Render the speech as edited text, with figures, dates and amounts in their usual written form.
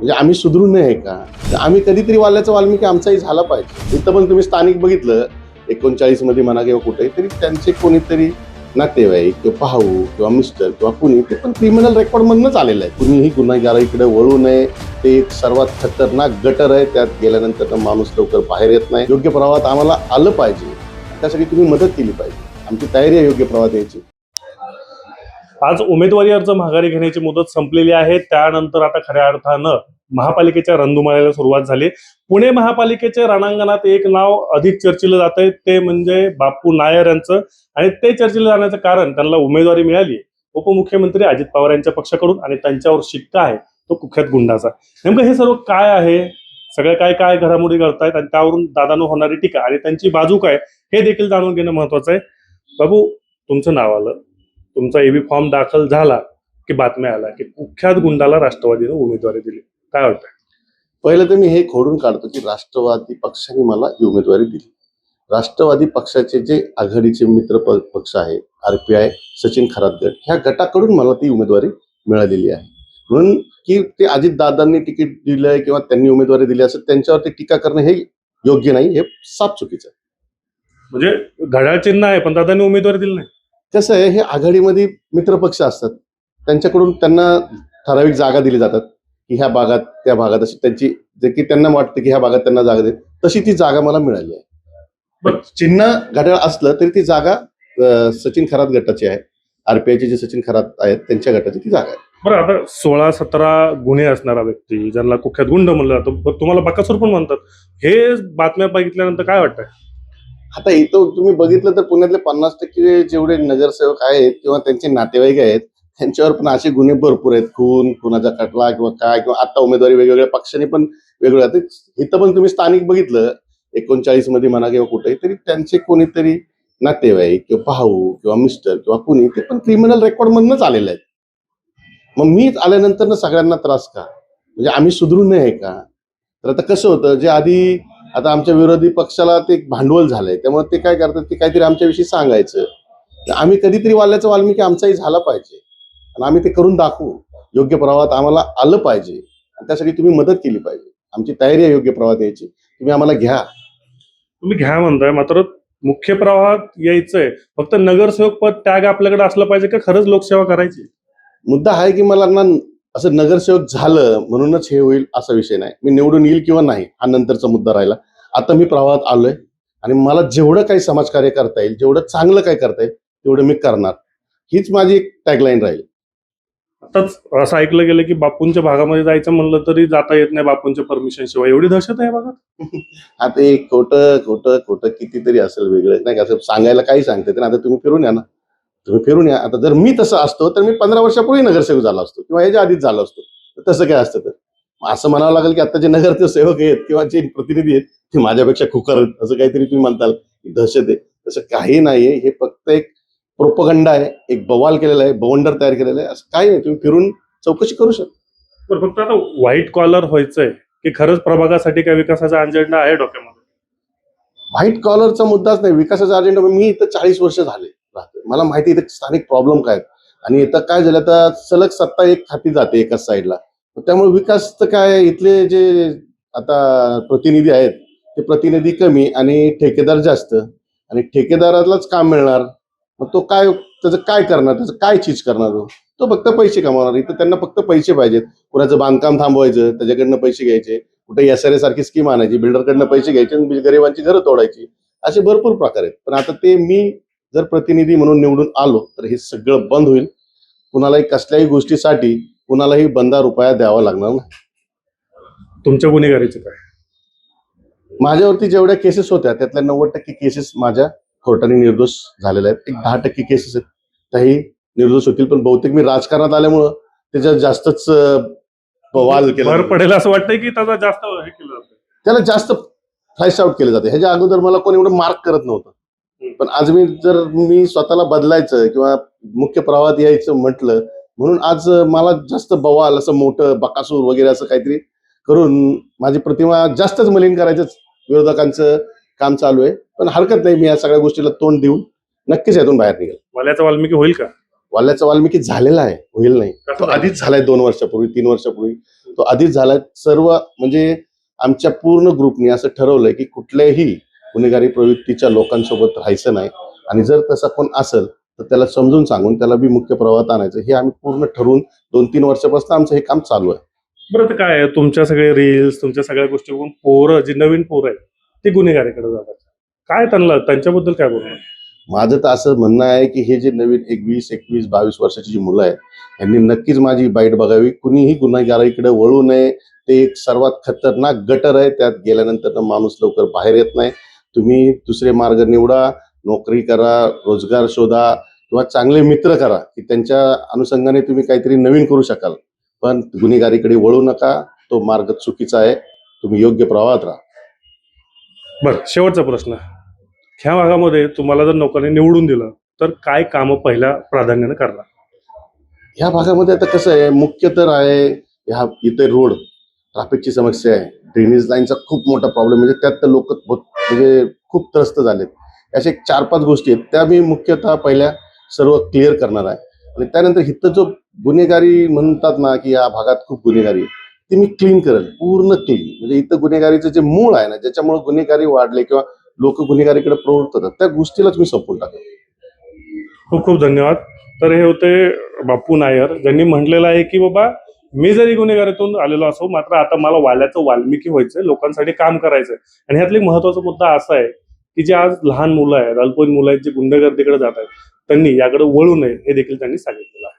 म्हणजे आम्ही सुधरू नये का? आम्ही कधीतरी वाल्याचा वाल्मिकी आमचाही झाला पाहिजे. इथं पण तुम्ही स्थानिक बघितलं 39 मध्ये म्हणा किंवा कुठे तरी त्यांचे कोणीतरी नातेवाईक किंवा भाऊ किंवा मिस्टर किंवा कुणी ते पण क्रिमिनल रेकॉर्ड मधूनच आलेलं आहे. कुणीही गुन्हेगाराकडे वळू नये. ते एक सर्वात खतरनाक गटर आहे. त्यात गेल्यानंतर माणूस लवकर बाहेर येत नाही. योग्य प्रवाहात आम्हाला आलं पाहिजे, त्यासाठी तुम्ही मदत केली पाहिजे. आमची तयारी आहे योग्य प्रवाहात यायची. आज उमेदवारी अर्ज माघारी घेण्याची मुदत संपलेली आहे. त्यानंतर आता खऱ्या अर्थानं महापालिकेच्या रणधुमाळीला सुरुवात झाली. पुणे महापालिकेच्या रणांगणात एक नाव अधिक चर्चिलं जात आहे, ते म्हणजे बापू नायर यांचं. आणि ते चर्चिलं जाण्याचं कारण त्यांना उमेदवारी मिळाली उपमुख्यमंत्री अजित पवार यांच्या पक्षाकडून, आणि त्यांच्यावर शिक्का आहे तो कुख्यात गुंडाचा. नेमकं हे सर्व काय आहे, सगळ्या काय काय घडामोडी घडतायत आणि त्यावरून दादांनो होणारी टीका आणि त्यांची बाजू काय हे देखील जाणून घेणं महत्वाचं आहे. बाबू, तुमचं नाव आलं, तुमचा एबी फॉर्म दाखल झाला की बातम्या आला की कुख्यात गुंडाला राष्ट्रवादीने उमेदवारी दिली, काय वाटतं? पहिलं तर मी हे खोडून काढतो की राष्ट्रवादी पक्षाने मला ही उमेदवारी दिली. राष्ट्रवादी पक्षाचे जे आघाडीचे मित्र पक्ष आहे, RPI, सचिन खरात गट, ह्या गटाकडून मला ती उमेदवारी मिळालेली आहे. म्हणून की ते अजितदादांनी तिकीट दिलंय किंवा त्यांनी उमेदवारी दिली असं त्यांच्यावरती टीका करणं हे योग्य नाही, हे साफ चुकीचं आहे. म्हणजे घड्याळ चिन्ह आहे पण दादांनी उमेदवारी दिली नाही. कसं आहे, हे आघाडीमध्ये मित्रपक्ष असतात, त्यांच्याकडून त्यांना ठराविक जागा दिली जातात की ह्या भागात त्या भागात, अशी त्यांची जे की त्यांना वाटतं की ह्या भागात त्यांना जागा दे, तशी ती जागा मला मिळाली आहे. पण चिन्ह घड्याळ असलं तरी ती जागा सचिन खरात गटाची आहे. RPIचे जे सचिन खरात आहेत त्यांच्या गटाची ती जागा आहे. बरं, आता 16-17 गुन्हे असणारा व्यक्ती ज्यांना कुख्यात गुंड म्हणलं जातं, तुम्हाला बकासूर पण म्हणतात, हे बातम्या बघितल्यानंतर काय वाटतंय? आता इथं तुम्ही बघितलं तर पुण्यातले 50% जेवढे नगरसेवक आहेत किंवा त्यांचे नातेवाईक आहेत त्यांच्यावर पण असे गुन्हे भरपूर आहेत. खून, खुनाचा खटला किंवा काय, किंवा आता उमेदवारी वेगवेगळ्या पक्षाने पण वेगवेगळ्या. इथं पण तुम्ही स्थानिक बघितलं 39 मध्ये म्हणा किंवा कुठे तरी त्यांचे कोणीतरी नातेवाईक किंवा भाऊ किंवा मिस्टर किंवा कुणी ते पण क्रिमिनल रेकॉर्ड मधूनच आलेले आहेत. मग मी आल्यानंतर सगळ्यांना त्रास का? म्हणजे आम्ही सुधरू नये का? तर आता कसं होतं, जे आधी आता आमच्या विरोधी पक्षाला ते एक भांडवल झालंय, त्यामुळे ते काय करतात, ते काहीतरी आमच्याविषयी सांगायचं. आम्ही कधीतरी वाल्याचा वाल्मिकी आमचाही झाला पाहिजे आणि आम्ही ते करून दाखवू. योग्य प्रवाहात आम्हाला आलं पाहिजे आणि त्यासाठी तुम्ही मदत केली पाहिजे. आमची तयारी आहे योग्य प्रवाहात यायची. तुम्ही आम्हाला घ्या. तुम्ही घ्या म्हणताय, मात्र मुख्य प्रवाहात यायचंय, फक्त नगरसेवक पद टॅग आपल्याकडे असलं पाहिजे का खरंच लोकसेवा करायची? मुद्दा आहे की मला ना असं नगरसेवक झालं म्हणूनच हे होईल असा विषय नाही. मी निवडून येईल किंवा नाही हा नंतरचा मुद्दा राहिला. आता मी प्रवाहात आलोय आणि मला जेवढं काही समाजकार्य करता येईल, जेवढं चांगलं काय करता येईल तेवढं मी करणार. हीच माझी एक टॅगलाईन राहील. आताच असं ऐकलं गेलं की बापूंच्या भागामध्ये जायचं म्हणलं तरी जाता येत नाही बापूंच्या परमिशन शिवाय. एवढी दहशत आहे बघा. आता एक खोटं खोटं खोटं कितीतरी असेल वेगळं, नाही का? असं सांगायला काही सांगते तर आता तुम्ही फिरून या ना, तुम्ही फिरून या. आता जर मी तसं असतो तर मी 15 वर्षापूर्वी नगरसेवक झाला असतो किंवा याच्या आधीच झालो असतो. तसं काय असतं तर असं म्हणावं लागेल की आता जे नगरसेवक आहेत किंवा जे प्रतिनिधी आहेत ते माझ्यापेक्षा खुकर आहेत असं काहीतरी तुम्ही म्हणताल की दहशत आहे. तसं काही नाहीये. हे फक्त एक प्रोपगंडा आहे, एक बवाल केलेला आहे, बवंडर तयार केलेलं आहे. असं काही नाही. तुम्ही फिरून चौकशी करू शकता. पण फक्त आता व्हाईट कॉलर व्हायचंय की खरंच प्रभागासाठी काय विकासाचा अजेंडा आहे डोक्यामध्ये? व्हाईट कॉलरचा मुद्दाच नाही, विकासाचा अजेंडा. मी इथं 40 वर्ष झाले राहतोय, मला माहिती इथं स्थानिक प्रॉब्लेम काय आहेत. आणि इथं काय झालं, तर सलग सत्ता एक खाती जाते एकाच साईडला. त्यामुळे विकास तर काय, इथले जे आता प्रतिनिधी आहेत ते प्रतिनिधी कमी आणि ठेकेदार जास्त, आणि ठेकेदारालाच काम मिळणार. मग तो काय, त्याचं काय करणार, त्याचं काय चीज करणार? तो फक्त पैसे कमावणार. इथं त्यांना फक्त पैसे पाहिजेत. कुणाचं बांधकाम थांबवायचं, त्याच्याकडनं पैसे घ्यायचे, कुठे SRA सारखी स्कीम आणायची, बिल्डरकडनं पैसे घ्यायचे आणि गरिबांची घरं तोडायची. असे भरपूर प्रकार आहेत. पण आता ते मी जर प्रतिनिधी म्हणून निवडून आलो तर हे सगळं बंद होईल. कुणालाही कसल्याही गोष्टीसाठी कुणालाही बंदा रुपया द्यावा लागणार नाही. तुमच्या गुन्हेगारीचं काय? माझ्यावरती जेवढ्या केसेस होत्या त्यातल्या 90% केसेस माझ्या कोर्टाने निर्दोष झालेल्या आहेत. एक 10% केसेस आहेत त्याही निर्दोष होतील. पण बहुतेक मी राजकारणात आल्यामुळं त्याच्यात जास्तच बवाल केला, भर पडेल असं वाटतंय की त्याचा जास्त हे केलं जातं, त्याला जास्त फ्लॅश आउट केलं जाते. ह्याच्या अगोदर मला कोणी एवढं मार्क करत नव्हतं. पण आज मी स्वतःला बदलायचं किंवा मुख्य प्रवाहात यायचं म्हटलं म्हणून आज मला जास्त बवाल, असं मोठं बकासूर वगैरे असं काहीतरी करून माझी प्रतिमा जास्तच मलिन करायचंच विरोधकांचं काम चालू आहे. पण हरकत नाही, मी या सगळ्या गोष्टीला तोंड देऊन नक्कीच यातून बाहेर निघेल. वाल्याचा वाल्मिकी होईल का? वाल्याचा वाल्मिकी झालेला आहे, होईल नाही, तो आधीच झालाय 2 वर्षापूर्वी 3 वर्षापूर्वी तो आधीच झालाय. सर्व म्हणजे आमच्या पूर्ण ग्रुपने असं ठरवलंय की कुठल्याही गुन्हेगारी प्रवृत्तीच्या लोकांसोबत राहायचं नाही, आणि जर तसा कोण असेल तर त्याला समजून सांगून त्याला बी मुख्य प्रवाहात आणायचं. हे आम्ही पूर्ण ठरवून 2-3 वर्षापासून आमचं हे काम चालू आहे. बरं तर काय आहे, तुमच्या सगळे रील्स तुमच्या सगळ्या गोष्टी बघून पोरं जी नवीन पोरं आहेत ते गुन्हेगारीकडे जातात. काय त्यांच्याबद्दल काय बोलणार? माझं तर असं म्हणणं आहे की हे जे नवीन 21, 21, 22 वर्षाची जी मुलं आहेत यांनी नक्कीच माझी बाईट बघावी. कुणीही गुन्हेगारीकडे वळू नये. ते एक सर्वात खतरनाक गटर आहे. त्यात गेल्यानंतर माणूस लवकर बाहेर येत नाही. तुम्ही दुसरे मार्ग निवडा, नोकरी करा, रोजगार शोधा किंवा चांगले मित्र करा की त्यांच्या अनुषंगाने तुम्ही काहीतरी नवीन करू शकाल. पण गुन्हेगारीकडे वळू नका. तो मार्ग चुकीचा आहे. तुम्ही योग्य प्रवाहात राहा. बरं, शेवटचा प्रश्न. ह्या भागामध्ये तुम्हाला जर लोकांनी निवडून दिलं तर काय कामं पहिल्या प्राधान्याने करणार? ह्या भागामध्ये आता कसं आहे, मुख्य तर आहे ह्या इथे रोड, ट्रॅफिकची समस्या आहे, ड्रेनेज लाईनचा खूप मोठा प्रॉब्लेम, म्हणजे त्यात तर लोक म्हणजे खूप त्रस्त झालेत. अशा 4-5 गोष्टी आहेत त्या मी मुख्यतः पहिल्या सर्व क्लिअर करणार आहे. आणि त्यानंतर इथं जो गुन्हेगारी म्हणतात ना की या भागात खूप गुन्हेगारी आहे, ती मी क्लीन करेल, पूर्ण क्लीन. म्हणजे इथं गुन्हेगारीचं जे मूळ आहे ना, ज्याच्यामुळे गुन्हेगारी वाढले किंवा लोक गुन्हेगारीकडे प्रवृत्त होतात, त्या गोष्टीलाच मी संपवून टाकेल. खूप खूप धन्यवाद. तर हे होते बापू नायर, ज्यांनी म्हटलेलं आहे की बाबा मी जरी गुन्हेगारीतून आलेलो असो, मात्र आता मला वाल्याचं वाल्मिकी व्हायचंय, लोकांसाठी काम करायचंय. आणि ह्यातला एक महत्वाचा मुद्दा असा आहे की जे आज लहान मुलं आहेत, अल्पवयीन मुलं आहेत, जे गुंडगर्दीकडे जात आहेत, त्यांनी याकडे वळू नये हे देखील त्यांनी सांगितलेलं आहे.